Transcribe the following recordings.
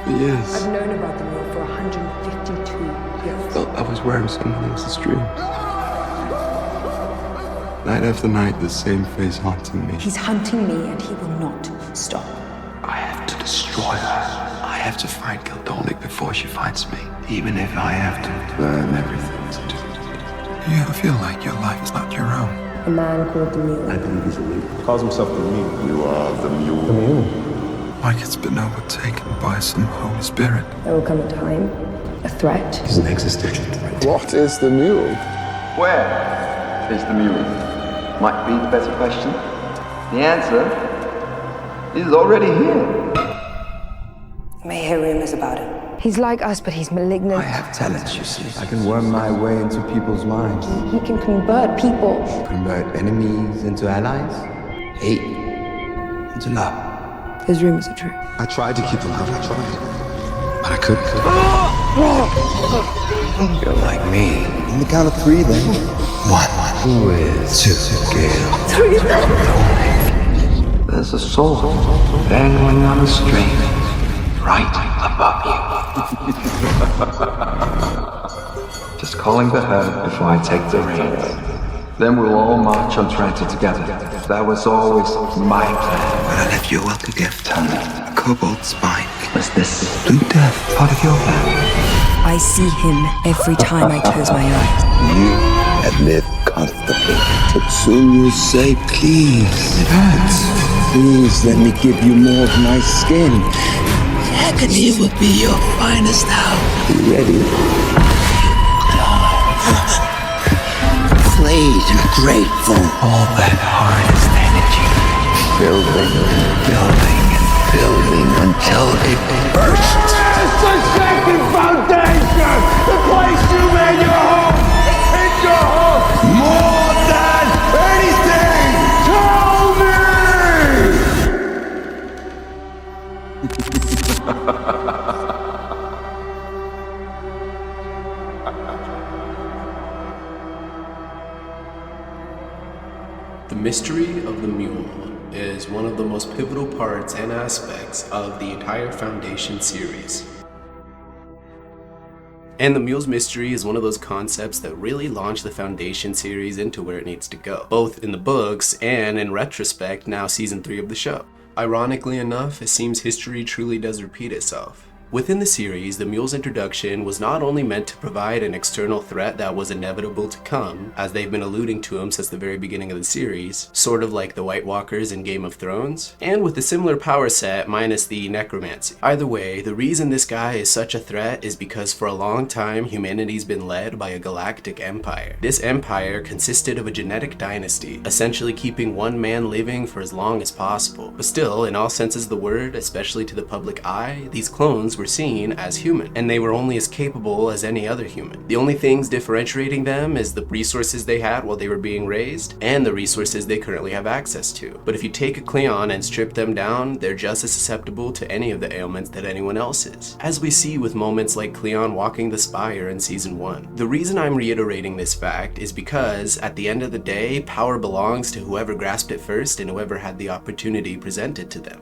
For years. I've known about the Mule for 152 years. Felt I was wearing someone else's dreams. Night after night, the same face haunting me. He's hunting me and he will not stop. I have to destroy her. I have to find Gildolik before she finds me. Even if I have to learn everything to do. You ever feel like your life is not your own? A man called the Mule. I believe he's a mule. Calls himself the Mule. You are the mule. The Mule. Like it's been overtaken by some holy spirit. There will come a time, a threat. He's an existential threat. What is the Mule? Where is the mule? Might be the better question. The answer is already here. You may hear rumors about him. He's like us, but he's malignant. I have talents, you see. I can worm my way into people's minds. He can convert people. Convert enemies into allies. Hate into love. Those rumors are true. I tried to keep alive, I tried. But I couldn't. You're like me. On the count of three, then. One. Who is two? Gale. There's a soul dangling on a string right above you. Just calling the herd before I take the reins. Then we'll all march on Trenta together. That was always my plan. When I left your welcome gift, Tell me, a cobalt spine. was this Blue Death part of your plan? I see him every time I close my eyes. You have lived comfortably. But soon you say, please. It hurts. Please let me give you more of my skin. Agony would be your finest hour. You ready? Flayed and grateful. All that hardest energy. Building Until it bursts. It's the second foundation! The place you made your home! It's your home! More than anything! Tell The mystery of the Mule is one of the most pivotal parts and aspects of the entire Foundation series. And the Mule's mystery is one of those concepts that really launched the Foundation series into where it needs to go, both in the books and, in retrospect, now season 3 of the show. Ironically enough, it seems history truly does repeat itself. Within the series, the Mule's introduction was not only meant to provide an external threat that was inevitable to come, as they've been alluding to him since the very beginning of the series, sort of like the White Walkers in Game of Thrones, and with a similar power set minus the necromancy. Either way, the reason this guy is such a threat is because for a long time, humanity's been led by a galactic empire. This empire consisted of a genetic dynasty, essentially keeping one man living for as long as possible. But still, in all senses of the word, especially to the public eye, these clones were seen as human, and they were only as capable as any other human. The only things differentiating them is the resources they had while they were being raised, and the resources they currently have access to. But if you take a Cleon and strip them down, they're just as susceptible to any of the ailments that anyone else is, as we see with moments like Cleon walking the spire in season 1. The reason I'm reiterating this fact is because, at the end of the day, power belongs to whoever grasped it first and whoever had the opportunity presented to them.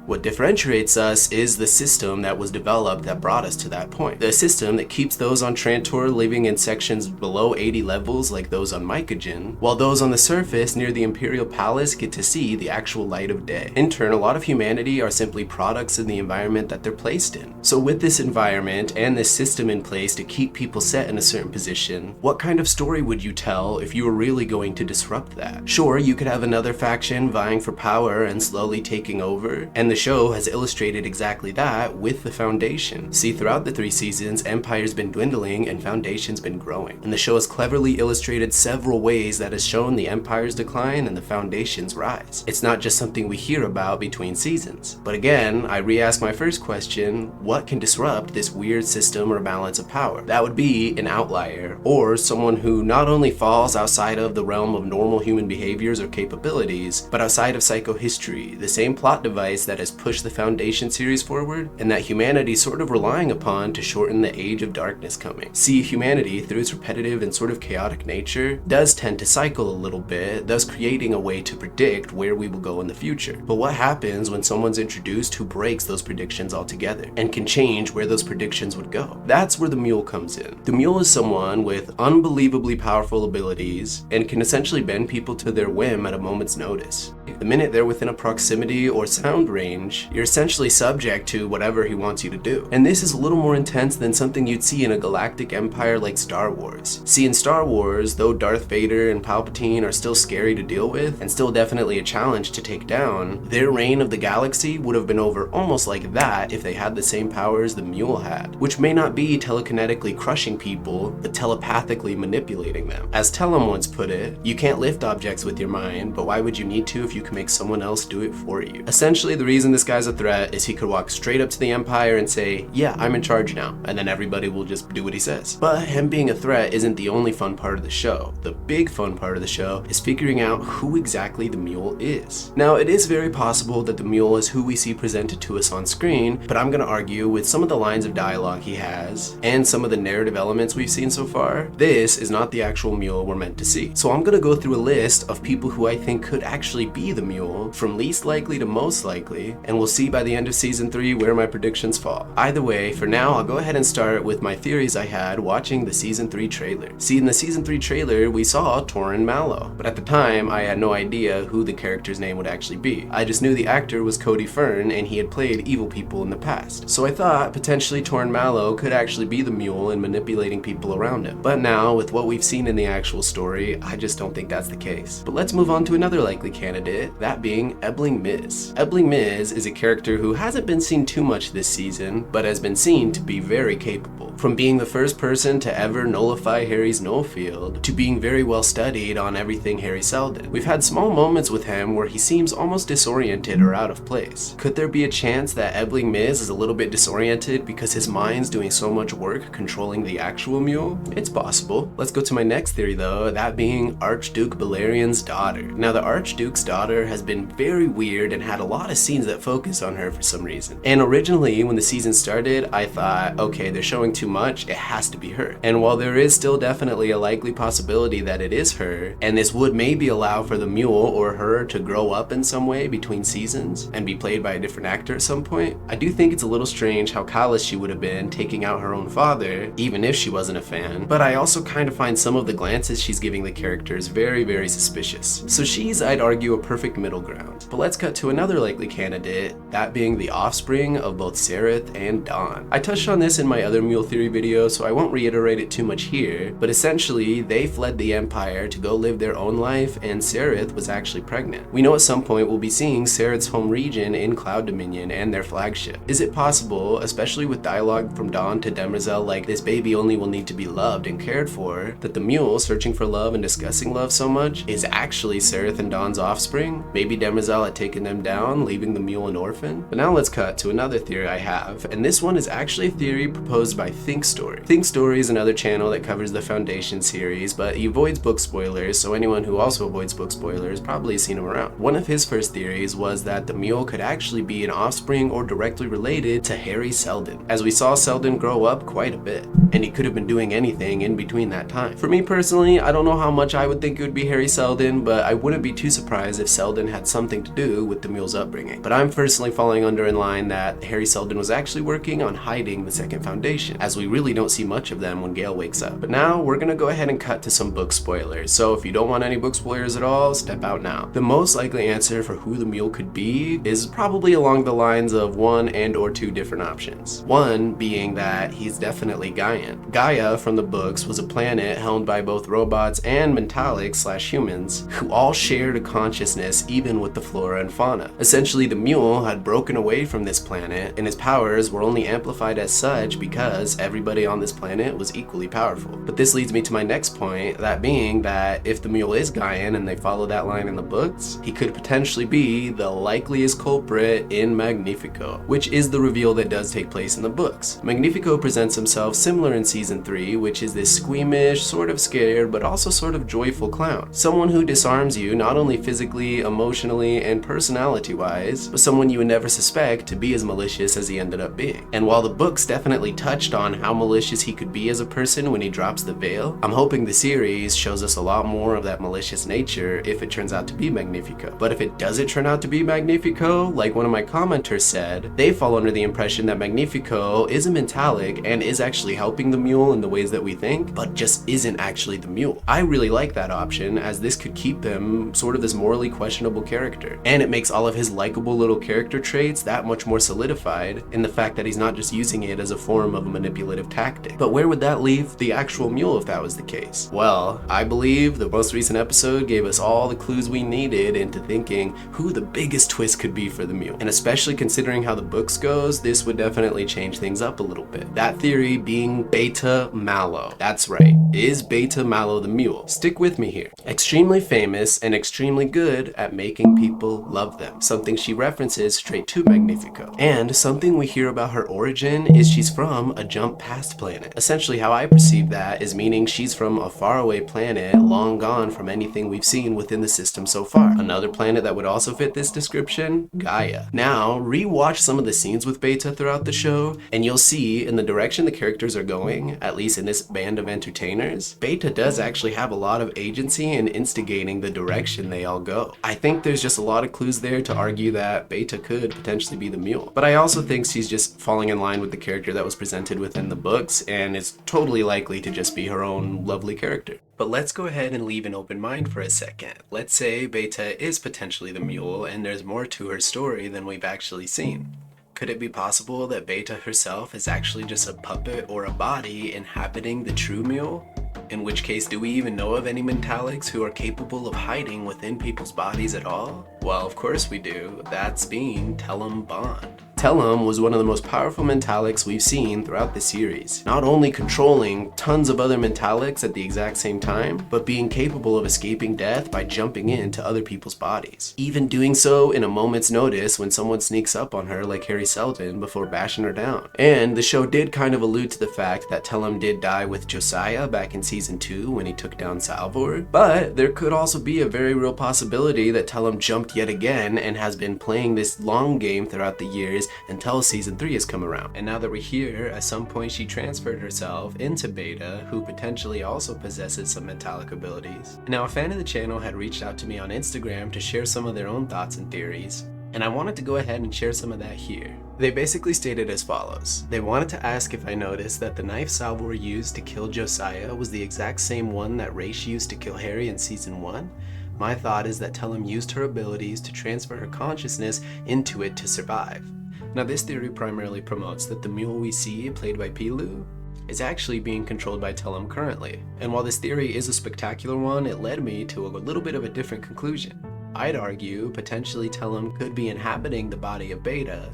What differentiates us is the system that was developed that brought us to that point. The system that keeps those on Trantor living in sections below 80 levels like those on Mycogen, while those on the surface near the Imperial Palace get to see the actual light of day. In turn, a lot of humanity are simply products of the environment that they're placed in. So with this environment and this system in place to keep people set in a certain position, what kind of story would you tell if you were really going to disrupt that? Sure, you could have another faction vying for power and slowly taking over, and the show has illustrated exactly that with the Foundation. See, throughout the 3 seasons, Empire's been dwindling and Foundation's been growing. And the show has cleverly illustrated several ways that has shown the Empire's decline and the Foundation's rise. It's not just something we hear about between seasons. But again, I re-ask my first question, what can disrupt this weird system or balance of power? That would be an outlier, or someone who not only falls outside of the realm of normal human behaviors or capabilities, but outside of psychohistory, the same plot device that has has pushed the Foundation series forward, and that humanity sort of relying upon to shorten the age of darkness coming. See, humanity, through its repetitive and sort of chaotic nature, does tend to cycle a little bit, thus creating a way to predict where we will go in the future. But what happens when someone's introduced who breaks those predictions altogether and can change where those predictions would go? That's where the Mule comes in. The Mule is someone with unbelievably powerful abilities and can essentially bend people to their whim at a moment's notice. The minute they're within a proximity or sound range, you're essentially subject to whatever he wants you to do. And this is a little more intense than something you'd see in a galactic empire like Star Wars. See, in Star Wars, though Darth Vader and Palpatine are still scary to deal with and still definitely a challenge to take down, their reign of the galaxy would have been over almost like that if they had the same powers the Mule had, which may not be telekinetically crushing people, but telepathically manipulating them. As Tellum once put it, you can't lift objects with your mind, but why would you need to if you can make someone else do it for you? Essentially, the reason this guy's a threat is he could walk straight up to the Empire and say, yeah, I'm in charge now, and then everybody will just do what he says. But him being a threat isn't the only fun part of the show. The big fun part of the show is figuring out who exactly the Mule is. Now, it is very possible that the Mule is who we see presented to us on screen, but I'm gonna argue with some of the lines of dialogue he has and some of the narrative elements we've seen so far, this is not the actual Mule we're meant to see. So I'm gonna go through a list of people who I think could actually be the Mule, from least likely to most likely, and we'll see by the end of season 3 where my predictions fall. Either way, for now, I'll go ahead and start with my theories I had watching the season 3 trailer. See, in the season 3 trailer, we saw Torrin Mallow, but at the time, I had no idea who the character's name would actually be. I just knew the actor was Cody Fern, and he had played evil people in the past. So I thought potentially Torrin Mallow could actually be the Mule in manipulating people around him. But now, with what we've seen in the actual story, I just don't think that's the case. But let's move on to another likely candidate, that being Ebling Miz. Ebling Miz is a character who hasn't been seen too much this season, but has been seen to be very capable. From being the first person to ever nullify Harry's null field, to being very well studied on everything Harry Seldon. We've had small moments with him where he seems almost disoriented or out of place. Could there be a chance that Ebling Miz is a little bit disoriented because his mind's doing so much work controlling the actual Mule? It's possible. Let's go to my next theory though, that being Archduke Balerian's daughter. Now, the Archduke's daughter has been very weird and had a lot of scenes that focus on her for some reason. And originally, when the season started, I thought, okay, they're showing too much, it has to be her. And while there is still definitely a likely possibility that it is her, and this would maybe allow for the Mule or her to grow up in some way between seasons and be played by a different actor at some point, I do think it's a little strange how callous she would have been taking out her own father, even if she wasn't a fan. But I also kind of find some of the glances she's giving the characters very, very suspicious. So she's, I'd argue, a perfect middle ground. But let's cut to another likely candidate, that being the offspring of both Sereth and Dawn. I touched on this in my other Mule Theory video, so I won't reiterate it too much here, but essentially, they fled the Empire to go live their own life, and Sereth was actually pregnant. We know at some point we'll be seeing Sereth's home region in Cloud Dominion and their flagship. Is it possible, especially with dialogue from Dawn to Demerzel like this baby only will need to be loved and cared for, that the Mule, searching for love and discussing love so much, is actually Sereth and Dawn's offspring? Maybe Demerzel had taken them down, leaving the Mule an orphan? But now let's cut to another theory I have, and this one is actually a theory proposed by Think Story. Think Story is another channel that covers the Foundation series, but he avoids book spoilers, so anyone who also avoids book spoilers probably has seen him around. One of his first theories was that the Mule could actually be an offspring or directly related to Harry Seldon, as we saw Seldon grow up quite a bit, and he could have been doing anything in between that time. For me personally, I don't know how much I would think it would be Harry Seldon, but I wouldn't be too surprised if Seldon had something to do with the Mule's upbringing. But I'm personally falling under in line that Harry Seldon was actually working on hiding the second Foundation, as we really don't see much of them when Gale wakes up. But now we're gonna go ahead and cut to some book spoilers, so if you don't want any book spoilers at all, step out now. The most likely answer for who the Mule could be is probably along the lines of one and or two different options. One being that he's definitely Gaian. Gaia from the books was a planet helmed by both robots and Mentalics/humans who all shared a consciousness even with the flora and fauna. Essentially, the Mule had broken away from this planet and his powers were only amplified as such because everybody on this planet was equally powerful. But this leads me to my next point, that being that if the Mule is Gaian and they follow that line in the books, he could potentially be the likeliest culprit in Magnifico, which is the reveal that does take place in the books. Magnifico presents himself similar in season 3, which is this squeamish, sort of scared, but also sort of joyful clown. Someone who disarms you not only physically physically, emotionally, and personality-wise was someone you would never suspect to be as malicious as he ended up being. And while the books definitely touched on how malicious he could be as a person when he drops the veil, I'm hoping the series shows us a lot more of that malicious nature if it turns out to be Magnifico. But if it doesn't turn out to be Magnifico, like one of my commenters said, they fall under the impression that Magnifico is a mentalic and is actually helping the mule in the ways that we think, but just isn't actually the mule. I really like that option, as this could keep him sort of this morally questionable character. And it makes all of his likable little character traits that much more solidified in the fact that he's not just using it as a form of a manipulative tactic. But where would that leave the actual mule if that was the case? Well, I believe the most recent episode gave us all the clues we needed into thinking who the biggest twist could be for the mule. And especially considering how the books goes, this would definitely change things up a little bit. That theory being Bayta Mallow. That's right. Is Bayta Mallow the mule? Stick with me here. Extremely famous and extremely good at making people love them. Something she references straight to Magnifico. And something we hear about her origin is she's from a jump past planet. Essentially how I perceive that is meaning she's from a faraway planet long gone from anything we've seen within the system so far. Another planet that would also fit this description, Gaia. Now, rewatch some of the scenes with Bayta throughout the show, and you'll see in the direction the characters are going, at least in this band of entertainers, Bayta does actually have a lot of agency in instigating the direction they all go. I think there's just a lot of clues there to argue that Bayta could potentially be the mule. But I also think she's just falling in line with the character that was presented within the books, and is totally likely to just be her own lovely character. But let's go ahead and leave an open mind for a second. Let's say Bayta is potentially the mule and there's more to her story than we've actually seen. Could it be possible that Bayta herself is actually just a puppet or a body inhabiting the true mule? In which case, do we even know of any mentalics who are capable of hiding within people's bodies at all? Well, of course we do. That's being Tellum Bond. Tellum was one of the most powerful mentalics we've seen throughout the series, not only controlling tons of other mentalics at the exact same time, but being capable of escaping death by jumping into other people's bodies. Even doing so in a moment's notice when someone sneaks up on her like Harry Seldon before bashing her down. And the show did kind of allude to the fact that Tellum did die with Josiah back in season 2 when he took down Salvor, but there could also be a very real possibility that Tellum jumped yet again and has been playing this long game throughout the years until season 3 has come around. And now that we're here, at some point she transferred herself into Bayta, who potentially also possesses some mentalic abilities. Now, a fan of the channel had reached out to me on Instagram to share some of their own thoughts and theories, and I wanted to go ahead and share some of that here. They basically stated as follows. They wanted to ask if I noticed that the knife Salvor used to kill Josiah was the exact same one that Raish used to kill Harry in season 1. My thought is that Tellum used her abilities to transfer her consciousness into it to survive. Now, this theory primarily promotes that the mule we see, played by Pilu, is actually being controlled by Tellum currently. And while this theory is a spectacular one, it led me to a little bit of a different conclusion. I'd argue potentially Tellum could be inhabiting the body of Bayta.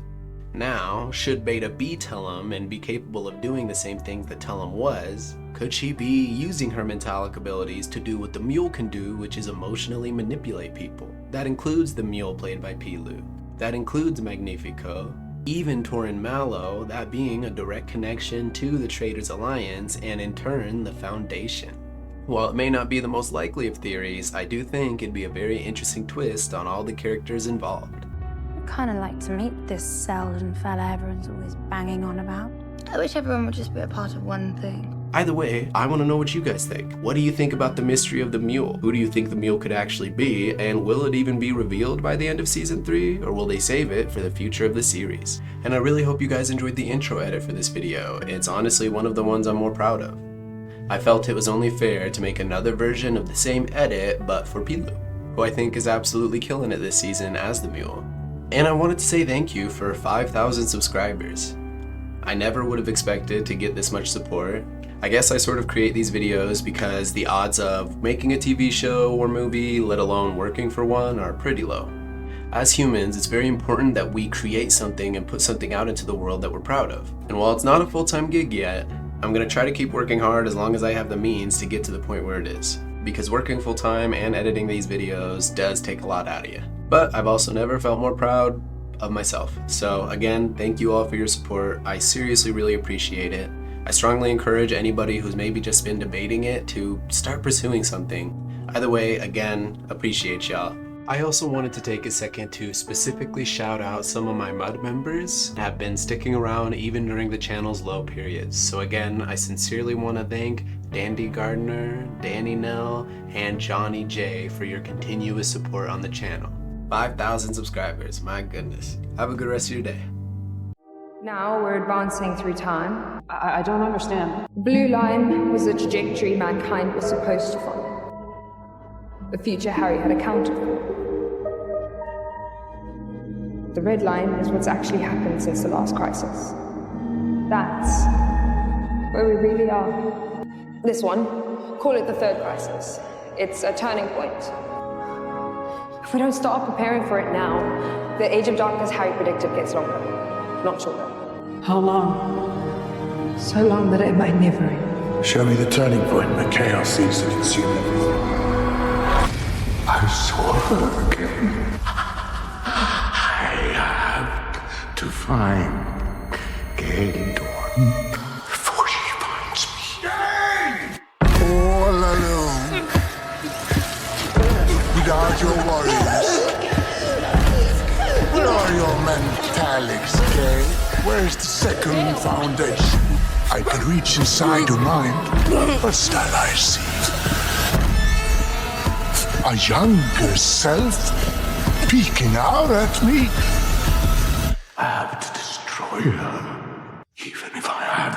Now, should Bayta be Tellum and be capable of doing the same things that Tellum was, could she be using her mentalic abilities to do what the mule can do, which is emotionally manipulate people? That includes the mule played by Pilu. That includes Magnifico. Even Torin Mallow, that being a direct connection to the Traitors Alliance and in turn the Foundation. While it may not be the most likely of theories, I do think it'd be a very interesting twist on all the characters involved. I'd kind of like to meet this Seldon fella everyone's always banging on about. I wish everyone would just be a part of one thing. Either way, I want to know what you guys think. What do you think about the mystery of the mule? Who do you think the mule could actually be? And will it even be revealed by the end of season 3? Or will they save it for the future of the series? And I really hope you guys enjoyed the intro edit for this video. It's honestly one of the ones I'm more proud of. I felt it was only fair to make another version of the same edit, but for Pilu, who I think is absolutely killing it this season as the mule. And I wanted to say thank you for 5,000 subscribers. I never would have expected to get this much support. I guess I sort of create these videos because the odds of making a TV show or movie, let alone working for one, are pretty low. As humans, it's very important that we create something and put something out into the world that we're proud of. And while it's not a full-time gig yet, I'm gonna try to keep working hard as long as I have the means to get to the point where it is. Because working full-time and editing these videos does take a lot out of you. But I've also never felt more proud of myself. So again, thank you all for your support. I seriously really appreciate it. I strongly encourage anybody who's maybe just been debating it to start pursuing something. Either way, again, appreciate y'all. I also wanted to take a second to specifically shout out some of my Mud members that have been sticking around even during the channel's low periods. So again, I sincerely want to thank Dandy Gardner, Danny Nell, and Johnny J for your continuous support on the channel. 5,000 subscribers, my goodness. Have a good rest of your day. Now we're advancing through time. I don't understand. The blue line was the trajectory mankind was supposed to follow. The future Harry had accounted for. The red line is what's actually happened since the last crisis. That's where we really are. This one, call it the third crisis. It's a turning point. If we don't start preparing for it now, the Age of Darkness Harry predicted gets longer, not shorter. How long? So long that it might never end. Show me the turning point where chaos seems to consume everything. I saw her again. I have to find Gale Dawn before she finds me. All alone, without your worries. Where are your mentalics, Gale? Where's the second foundation? I can reach inside your mind. What's that I see? A younger self peeking out at me. I have to destroy her, even if I have